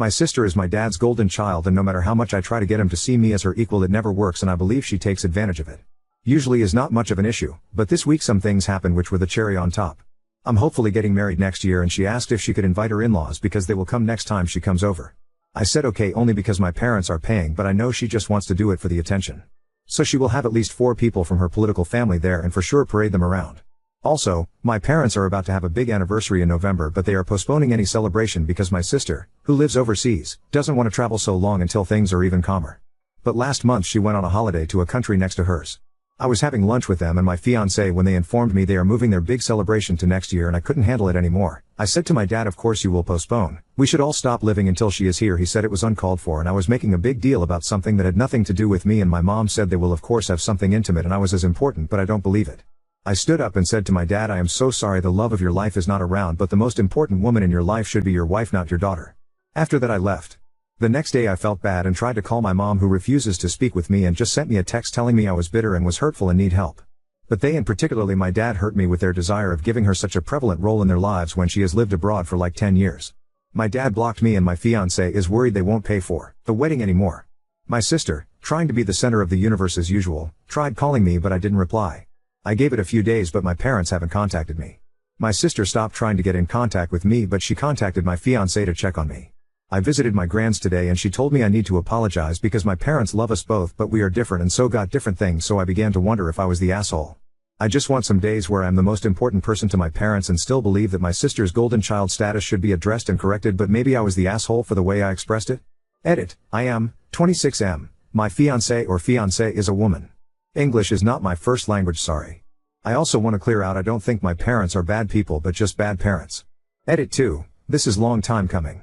My sister is my dad's golden child, and no matter how much I try to get him to see me as her equal, it never works, and I believe she takes advantage of it. Usually is not much of an issue, but this week some things happened which were the cherry on top. I'm hopefully getting married next year, and she asked if she could invite her in-laws because they will come next time she comes over. I said okay only because my parents are paying, but I know she just wants to do it for the attention. So she will have at least 4 people from her political family there and for sure parade them around. Also, my parents are about to have a big anniversary in November, but they are postponing any celebration because my sister, who lives overseas, doesn't want to travel so long until things are even calmer. But last month she went on a holiday to a country next to hers. I was having lunch with them and my fiancé when they informed me they are moving their big celebration to next year, and I couldn't handle it anymore. I said to my dad, of course you will postpone. We should all stop living until she is here. He said it was uncalled for and I was making a big deal about something that had nothing to do with me, and my mom said they will of course have something intimate and I was as important, but I don't believe it. I stood up and said to my dad, I am so sorry, the love of your life is not around, but the most important woman in your life should be your wife, not your daughter. After that I left. The next day I felt bad and tried to call my mom, who refuses to speak with me and just sent me a text telling me I was bitter and was hurtful and need help. But they, and particularly my dad, hurt me with their desire of giving her such a prevalent role in their lives when she has lived abroad for like 10 years. My dad blocked me and my fiancé is worried they won't pay for the wedding anymore. My sister, trying to be the center of the universe as usual, tried calling me but I didn't reply. I gave it a few days but my parents haven't contacted me. My sister stopped trying to get in contact with me but she contacted my fiancé to check on me. I visited my grands today and she told me I need to apologize because my parents love us both but we are different and so got different things, so I began to wonder if I was the asshole. I just want some days where I'm the most important person to my parents and still believe that my sister's golden child status should be addressed and corrected, but maybe I was the asshole for the way I expressed it. Edit. I am 26M. My fiancé or fiancée is a woman. English is not my first language, sorry. I also want to clear out I don't think my parents are bad people but just bad parents. Edit 2. This is long time coming.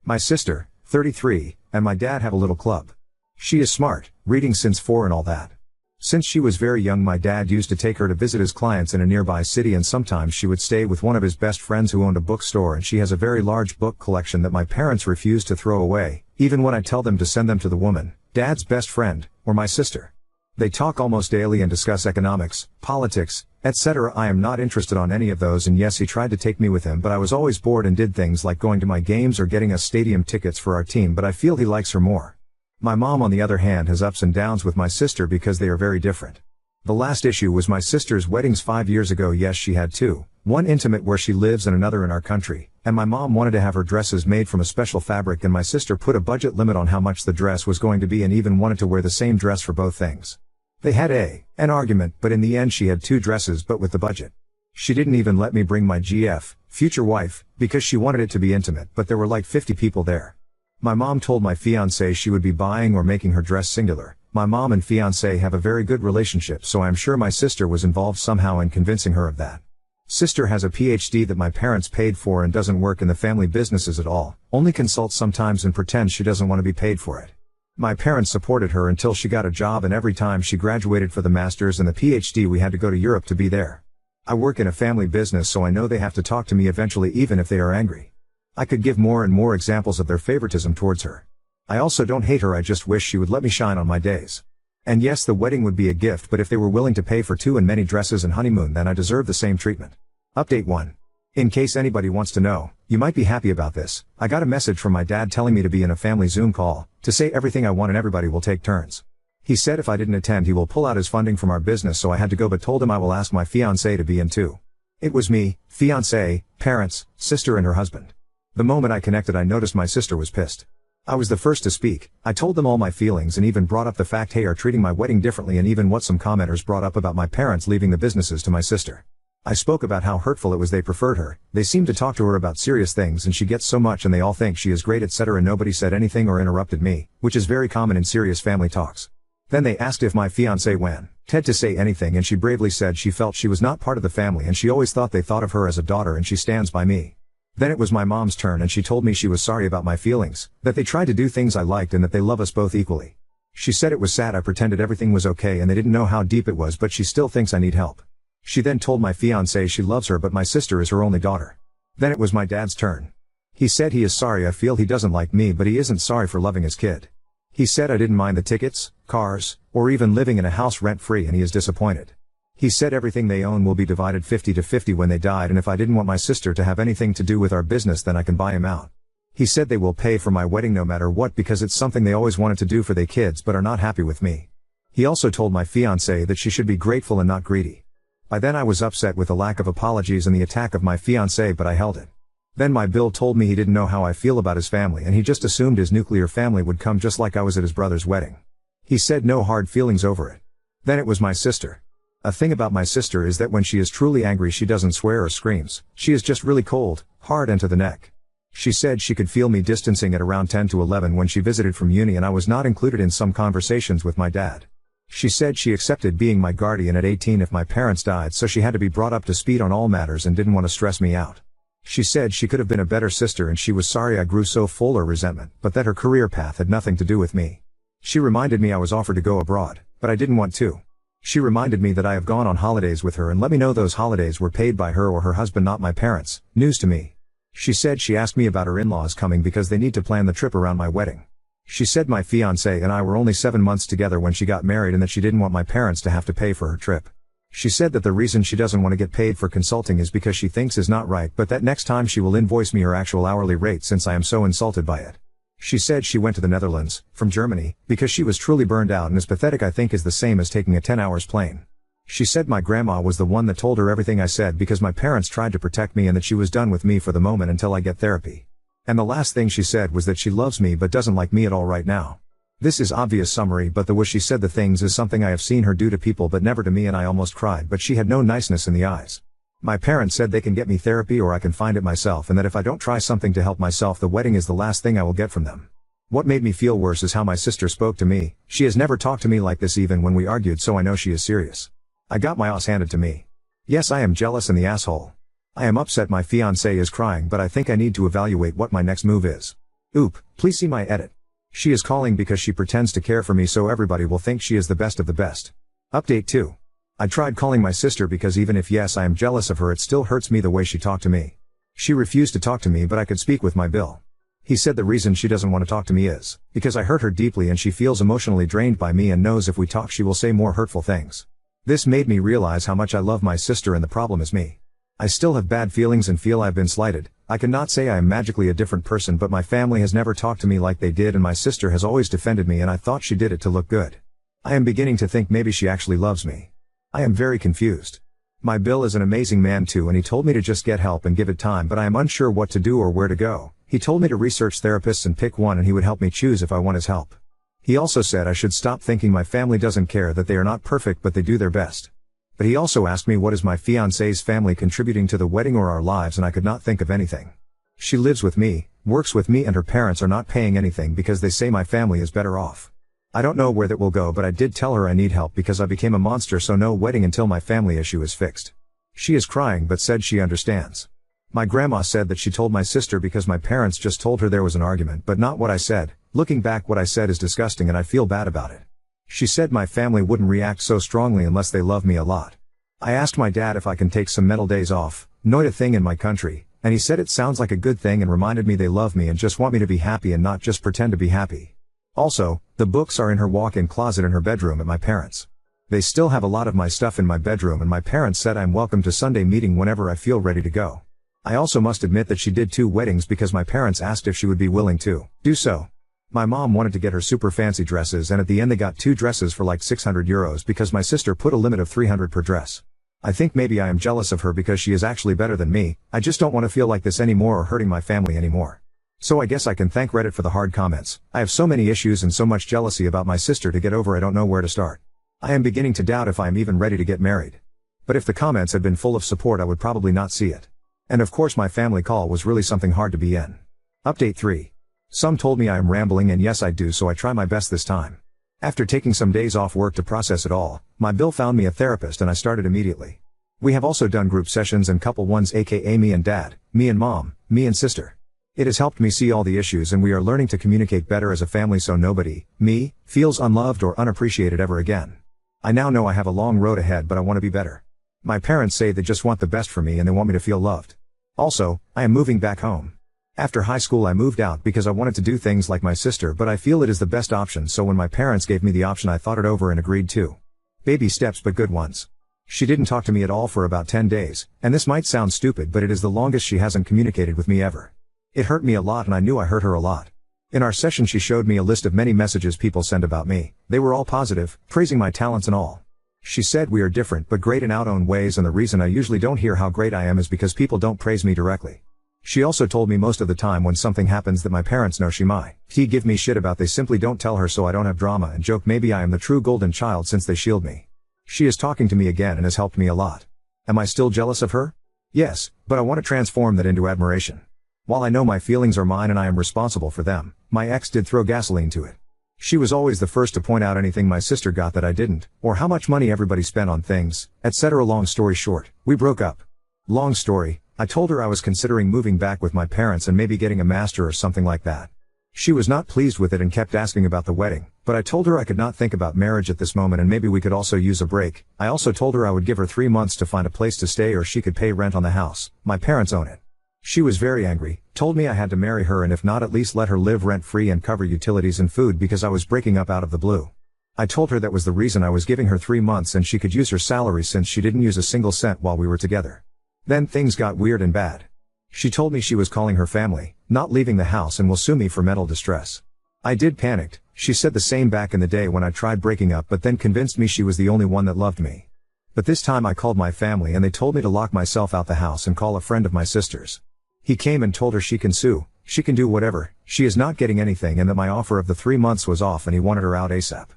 My sister, 33, and my dad have a little club. She is smart, reading since 4 and all that. Since she was very young my dad used to take her to visit his clients in a nearby city, and sometimes she would stay with one of his best friends who owned a bookstore, and she has a very large book collection that my parents refuse to throw away, even when I tell them to send them to the woman, dad's best friend, or my sister. They talk almost daily and discuss economics, politics, etc. I am not interested on any of those, and yes, he tried to take me with him but I was always bored and did things like going to my games or getting us stadium tickets for our team, but I feel he likes her more. My mom on the other hand has ups and downs with my sister because they are very different. The last issue was my sister's weddings 5 years ago. Yes, she had 2, one intimate where she lives and another in our country, and my mom wanted to have her dresses made from a special fabric, and my sister put a budget limit on how much the dress was going to be and even wanted to wear the same dress for both things. They had an argument, but in the end she had 2 dresses but with the budget. She didn't even let me bring my GF, future wife, because she wanted it to be intimate, but there were like 50 people there. My mom told my fiancé she would be buying or making her dress singular. My mom and fiancé have a very good relationship, so I'm sure my sister was involved somehow in convincing her of that. Sister has a PhD that my parents paid for and doesn't work in the family businesses at all, only consults sometimes and pretends she doesn't want to be paid for it. My parents supported her until she got a job, and every time she graduated for the master's and the PhD we had to go to Europe to be there. I work in a family business, so I know they have to talk to me eventually even if they are angry. I could give more and more examples of their favoritism towards her. I also don't hate her, I just wish she would let me shine on my days. And yes, the wedding would be a gift, but if they were willing to pay for 2 and many dresses and honeymoon, then I deserve the same treatment. Update 1. In case anybody wants to know, you might be happy about this, I got a message from my dad telling me to be in a family Zoom call, to say everything I want and everybody will take turns. He said if I didn't attend he will pull out his funding from our business, so I had to go but told him I will ask my fiancé to be in too. It was me, fiancé, parents, sister and her husband. The moment I connected I noticed my sister was pissed. I was the first to speak. I told them all my feelings and even brought up the fact they are treating my wedding differently, and even what some commenters brought up about my parents leaving the businesses to my sister. I spoke about how hurtful it was they preferred her, they seem to talk to her about serious things and she gets so much and they all think she is great, etc. Nobody said anything or interrupted me, which is very common in serious family talks. Then they asked if my fiancé wanted to say anything, and she bravely said she felt she was not part of the family and she always thought they thought of her as a daughter and she stands by me. Then it was my mom's turn and she told me she was sorry about my feelings, that they tried to do things I liked and that they love us both equally. She said it was sad I pretended everything was okay and they didn't know how deep it was, but she still thinks I need help. She then told my fiancé she loves her but my sister is her only daughter. Then it was my dad's turn. He said he is sorry, I feel he doesn't like me but he isn't sorry for loving his kid. He said I didn't mind the tickets, cars, or even living in a house rent-free and he is disappointed. He said everything they own will be divided 50-50 when they died, and if I didn't want my sister to have anything to do with our business then I can buy him out. He said they will pay for my wedding no matter what because it's something they always wanted to do for their kids but are not happy with me. He also told my fiancée that she should be grateful and not greedy. By then I was upset with the lack of apologies and the attack of my fiancée, but I held it. Then my Bill told me he didn't know how I feel about his family and he just assumed his nuclear family would come just like I was at his brother's wedding. He said no hard feelings over it. Then it was my sister. A thing about my sister is that when she is truly angry she doesn't swear or screams, she is just really cold, hard and to the neck. She said she could feel me distancing at around 10 to 11 when she visited from uni and I was not included in some conversations with my dad. She said she accepted being my guardian at 18 if my parents died, so she had to be brought up to speed on all matters and didn't want to stress me out. She said she could have been a better sister and she was sorry I grew so full of resentment, but that her career path had nothing to do with me. She reminded me I was offered to go abroad, but I didn't want to. She reminded me that I have gone on holidays with her and let me know those holidays were paid by her or her husband, not my parents. News to me. She said she asked me about her in-laws coming because they need to plan the trip around my wedding. She said my fiancé and I were only 7 months together when she got married and that she didn't want my parents to have to pay for her trip. She said that the reason she doesn't want to get paid for consulting is because she thinks is not right, but that next time she will invoice me her actual hourly rate since I am so insulted by it. She said she went to the Netherlands, from Germany, because she was truly burned out and as pathetic I think is the same as taking a 10-hours plane. She said my grandma was the one that told her everything I said because my parents tried to protect me and that she was done with me for the moment until I get therapy. And the last thing she said was that she loves me but doesn't like me at all right now. This is obvious summary, but the way she said the things is something I have seen her do to people but never to me, and I almost cried, but she had no niceness in the eyes. My parents said they can get me therapy or I can find it myself, and that if I don't try something to help myself the wedding is the last thing I will get from them. What made me feel worse is how my sister spoke to me. She has never talked to me like this even when we argued, so I know she is serious. I got my ass handed to me. Yes, I am jealous and the asshole. I am upset my fiancé is crying, but I think I need to evaluate what my next move is. Oop, please see my edit. She is calling because she pretends to care for me so everybody will think she is the best of the best. Update 2. I tried calling my sister because even if yes I am jealous of her, it still hurts me the way she talked to me. She refused to talk to me, but I could speak with my Bill. He said the reason she doesn't want to talk to me is because I hurt her deeply and she feels emotionally drained by me and knows if we talk she will say more hurtful things. This made me realize how much I love my sister and the problem is me. I still have bad feelings and feel I've been slighted. I cannot say I am magically a different person, but my family has never talked to me like they did and my sister has always defended me and I thought she did it to look good. I am beginning to think maybe she actually loves me. I am very confused. My Bill is an amazing man too and he told me to just get help and give it time, but I am unsure what to do or where to go. He told me to research therapists and pick one and he would help me choose if I want his help. He also said I should stop thinking my family doesn't care, that they are not perfect but they do their best. But he also asked me what is my fiancé's family contributing to the wedding or our lives, and I could not think of anything. She lives with me, works with me, and her parents are not paying anything because they say my family is better off. I don't know where that will go, but I did tell her I need help because I became a monster, so no wedding until my family issue is fixed. She is crying but said she understands. My grandma said that she told my sister because my parents just told her there was an argument, but not what I said. Looking back, what I said is disgusting and I feel bad about it. She said my family wouldn't react so strongly unless they love me a lot. I asked my dad if I can take some mental days off, not a thing in my country, and he said it sounds like a good thing and reminded me they love me and just want me to be happy and not just pretend to be happy. Also, the books are in her walk-in closet in her bedroom at my parents'. They still have a lot of my stuff in my bedroom and my parents said I'm welcome to Sunday meeting whenever I feel ready to go. I also must admit that she did 2 weddings because my parents asked if she would be willing to do so. My mom wanted to get her super fancy dresses and at the end they got 2 dresses for like 600 euros because my sister put a limit of 300 per dress. I think maybe I am jealous of her because she is actually better than me. I just don't want to feel like this anymore or hurting my family anymore. So I guess I can thank Reddit for the hard comments. I have so many issues and so much jealousy about my sister to get over, I don't know where to start. I am beginning to doubt if I am even ready to get married. But if the comments had been full of support I would probably not see it. And of course my family call was really something hard to be in. Update 3. Some told me I am rambling and yes I do, so I try my best this time. After taking some days off work to process it all, my Bill found me a therapist and I started immediately. We have also done group sessions and couple ones, aka me and dad, me and mom, me and sister. It has helped me see all the issues and we are learning to communicate better as a family so nobody, me, feels unloved or unappreciated ever again. I now know I have a long road ahead but I want to be better. My parents say they just want the best for me and they want me to feel loved. Also, I am moving back home. After high school I moved out because I wanted to do things like my sister, but I feel it is the best option, so when my parents gave me the option I thought it over and agreed to. Baby steps but good ones. She didn't talk to me at all for about 10 days, and this might sound stupid but it is the longest she hasn't communicated with me ever. It hurt me a lot and I knew I hurt her a lot. In our session she showed me a list of many messages people send about me. They were all positive, praising my talents and all. She said we are different but great in our own ways, and the reason I usually don't hear how great I am is because people don't praise me directly. She also told me most of the time when something happens that my parents know she might give me shit about, they simply don't tell her so I don't have drama, and joke maybe I am the true golden child since they shield me. She is talking to me again and has helped me a lot. Am I still jealous of her? Yes, but I want to transform that into admiration. While I know my feelings are mine and I am responsible for them, my ex did throw gasoline to it. She was always the first to point out anything my sister got that I didn't, or how much money everybody spent on things, etc. Long story short, we broke up. Long story, I told her I was considering moving back with my parents and maybe getting a master or something like that. She was not pleased with it and kept asking about the wedding, but I told her I could not think about marriage at this moment and maybe we could also use a break. I also told her I would give her 3 months to find a place to stay or she could pay rent on the house. My parents own it. She was very angry, told me I had to marry her and if not at least let her live rent-free and cover utilities and food because I was breaking up out of the blue. I told her that was the reason I was giving her 3 months and she could use her salary since she didn't use a single cent while we were together. Then things got weird and bad. She told me she was calling her family, not leaving the house, and will sue me for mental distress. I did panicked. She said the same back in the day when I tried breaking up but then convinced me she was the only one that loved me. But this time I called my family and they told me to lock myself out the house and call a friend of my sister's. He came and told her she can sue, she can do whatever, she is not getting anything, and that my offer of the 3 months was off and he wanted her out ASAP.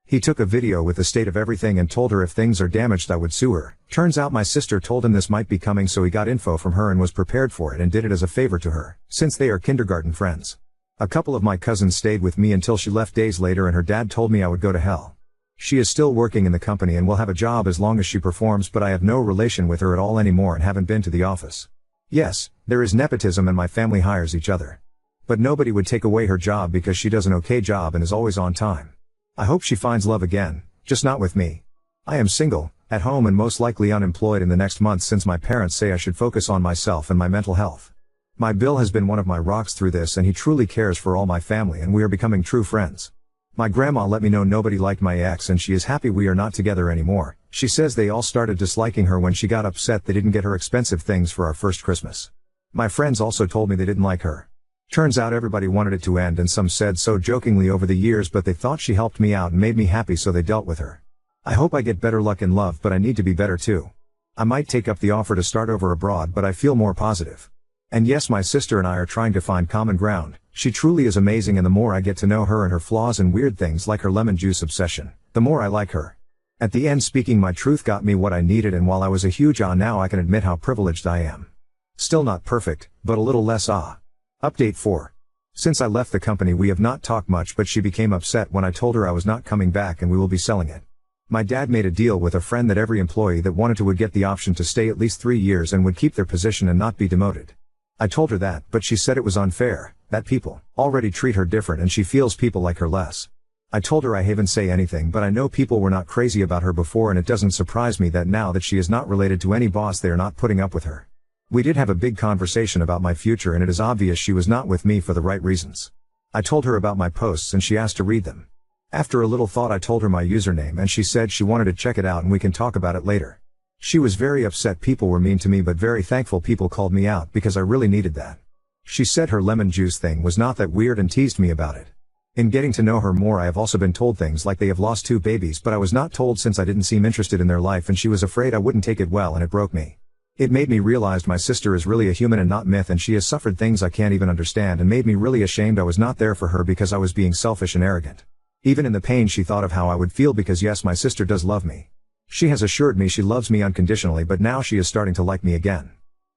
He took a video with the state of everything and told her if things are damaged I would sue her. Turns out my sister told him this might be coming so he got info from her and was prepared for it and did it as a favor to her, since they are kindergarten friends. A couple of my cousins stayed with me until she left days later and her dad told me I would go to hell. She is still working in the company and will have a job as long as she performs, but I have no relation with her at all anymore and haven't been to the office. Yes, there is nepotism and my family hires each other. But nobody would take away her job because she does an okay job and is always on time. I hope she finds love again, just not with me. I am single, at home and most likely unemployed in the next month since my parents say I should focus on myself and my mental health. My Bill has been one of my rocks through this and he truly cares for all my family and we are becoming true friends. My grandma let me know nobody liked my ex and she is happy we are not together anymore. She says they all started disliking her when she got upset they didn't get her expensive things for our first Christmas. My friends also told me they didn't like her. Turns out everybody wanted it to end and some said so jokingly over the years, but they thought she helped me out and made me happy so they dealt with her. I hope I get better luck in love, but I need to be better too. I might take up the offer to start over abroad, but I feel more positive. And yes, my sister and I are trying to find common ground. She truly is amazing and the more I get to know her and her flaws and weird things like her lemon juice obsession, the more I like her. At the end, speaking my truth got me what I needed, and while I was a huge now I can admit how privileged I am. Still not perfect, but a little less Update 4. Since I left the company we have not talked much, but she became upset when I told her I was not coming back and we will be selling it. My dad made a deal with a friend that every employee that wanted to would get the option to stay at least 3 years and would keep their position and not be demoted. I told her that, but she said it was unfair, that people already treat her different and she feels people like her less. I told her I haven't say anything, but I know people were not crazy about her before and it doesn't surprise me that now that she is not related to any boss they are not putting up with her. We did have a big conversation about my future and it is obvious she was not with me for the right reasons. I told her about my posts and she asked to read them. After a little thought I told her my username and she said she wanted to check it out and we can talk about it later. She was very upset people were mean to me, but very thankful people called me out because I really needed that. She said her lemon juice thing was not that weird and teased me about it. In getting to know her more I have also been told things like they have lost 2 babies, but I was not told since I didn't seem interested in their life and she was afraid I wouldn't take it well and it broke me. It made me realize my sister is really a human and not myth and she has suffered things I can't even understand and made me really ashamed I was not there for her because I was being selfish and arrogant. Even in the pain she thought of how I would feel because yes, my sister does love me. She has assured me she loves me unconditionally, but now she is starting to like me again.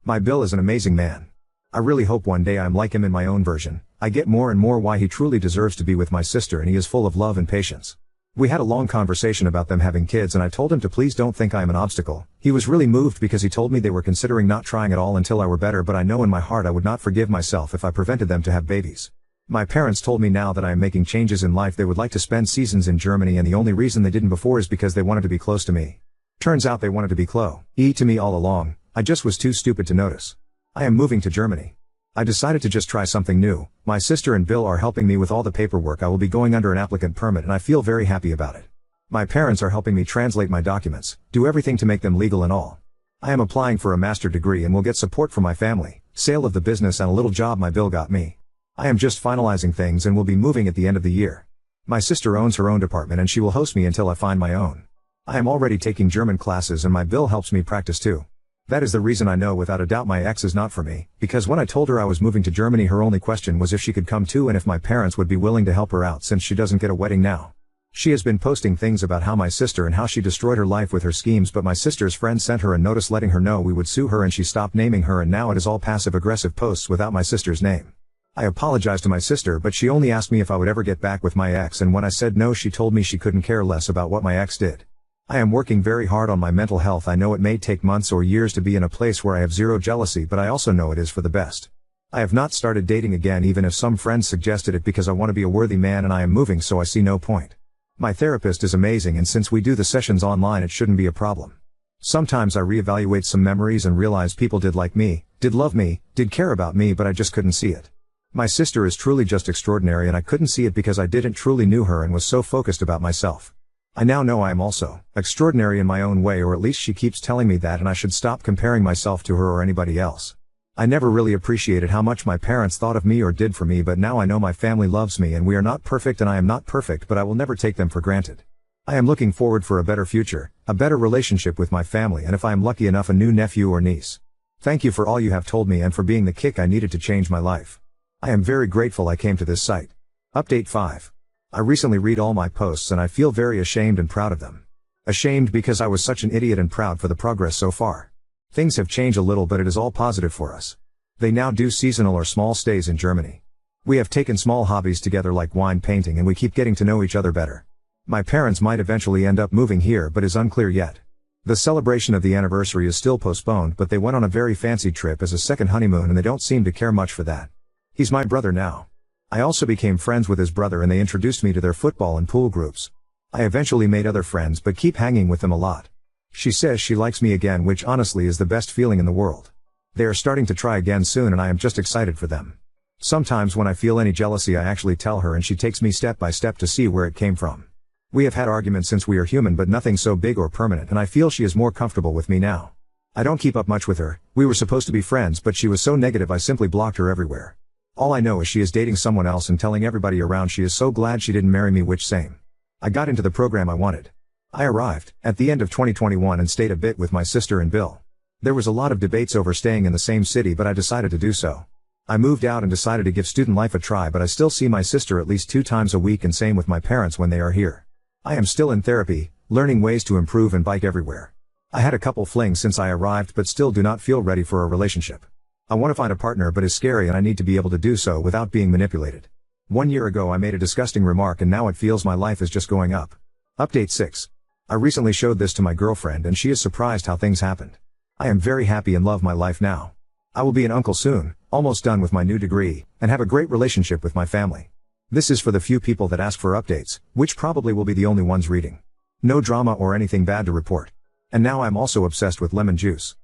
My Bill is an amazing man. I really hope one day I'm like him in my own version. I get more and more why he truly deserves to be with my sister and he is full of love and patience. We had a long conversation about them having kids and I told him to please don't think I am an obstacle. He was really moved because he told me they were considering not trying at all until I were better, but I know in my heart I would not forgive myself if I prevented them to have babies. My parents told me now that I am making changes in life they would like to spend seasons in Germany and the only reason they didn't before is because they wanted to be close to me. Turns out they wanted to be close to me all along, I just was too stupid to notice. I am moving to Germany. I decided to just try something new. My sister and Bill are helping me with all the paperwork. I will be going under an applicant permit and I feel very happy about it. My parents are helping me translate my documents, do everything to make them legal and all. I am applying for a master's degree and will get support from my family. sale of the business and a little job my Bill got me. I am just finalizing things and will be moving at the end of the year. My sister owns her own department and she will host me until I find my own. I am already taking German classes and my Bill helps me practice too. That is the reason I know without a doubt my ex is not for me, because when I told her I was moving to Germany her only question was if she could come too and if my parents would be willing to help her out since she doesn't get a wedding now. She has been posting things about how my sister and how she destroyed her life with her schemes, but my sister's friend sent her a notice letting her know we would sue her and she stopped naming her, and now it is all passive-aggressive posts without my sister's name. I apologized to my sister but she only asked me if I would ever get back with my ex, and when I said no she told me she couldn't care less about what my ex did. I am working very hard on my mental health. I know it may take months or years to be in a place where I have zero jealousy, but I also know it is for the best. I have not started dating again even if some friends suggested it, because I want to be a worthy man and I am moving, so I see no point. My therapist is amazing and since we do the sessions online it shouldn't be a problem. Sometimes I reevaluate some memories and realize people did like me, did love me, did care about me, but I just couldn't see it. My sister is truly just extraordinary and I couldn't see it because I didn't truly knew her and was so focused about myself. I now know I am also extraordinary in my own way, or at least she keeps telling me that, and I should stop comparing myself to her or anybody else. I never really appreciated how much my parents thought of me or did for me, but now I know my family loves me and we are not perfect and I am not perfect, but I will never take them for granted. I am looking forward for a better future, a better relationship with my family, and if I am lucky enough a new nephew or niece. Thank you for all you have told me and for being the kick I needed to change my life. I am very grateful I came to this site. Update 5. I recently read all my posts and I feel very ashamed and proud of them. Ashamed because I was such an idiot, and proud for the progress so far. Things have changed a little but it is all positive for us. They now do seasonal or small stays in Germany. We have taken small hobbies together like wine painting and we keep getting to know each other better. My parents might eventually end up moving here but is unclear yet. The celebration of the anniversary is still postponed, but they went on a very fancy trip as a second honeymoon and they don't seem to care much for that. He's my brother now. I also became friends with his brother and they introduced me to their football and pool groups. I eventually made other friends but keep hanging with them a lot. She says she likes me again, which honestly is the best feeling in the world. They are starting to try again soon and I am just excited for them. Sometimes when I feel any jealousy I actually tell her and she takes me step by step to see where it came from. We have had arguments since we are human but nothing so big or permanent, and I feel she is more comfortable with me now. I don't keep up much with her. We were supposed to be friends but she was so negative I simply blocked her everywhere. All I know is she is dating someone else and telling everybody around she is so glad she didn't marry me, which same. I got into the program I wanted. I arrived at the end of 2021 and stayed a bit with my sister and Bill. There was a lot of debates over staying in the same city but I decided to do so. I moved out and decided to give student life a try, but I still see my sister at least 2 times a week and same with my parents when they are here. I am still in therapy, learning ways to improve and bike everywhere. I had a couple flings since I arrived but still do not feel ready for a relationship. I want to find a partner but it's scary and I need to be able to do so without being manipulated. 1 year ago I made a disgusting remark and now it feels my life is just going up. Update 6. I recently showed this to my girlfriend and she is surprised how things happened. I am very happy and love my life now. I will be an uncle soon, almost done with my new degree, and have a great relationship with my family. This is for the few people that ask for updates, which probably will be the only ones reading. No drama or anything bad to report. And now I'm also obsessed with lemon juice.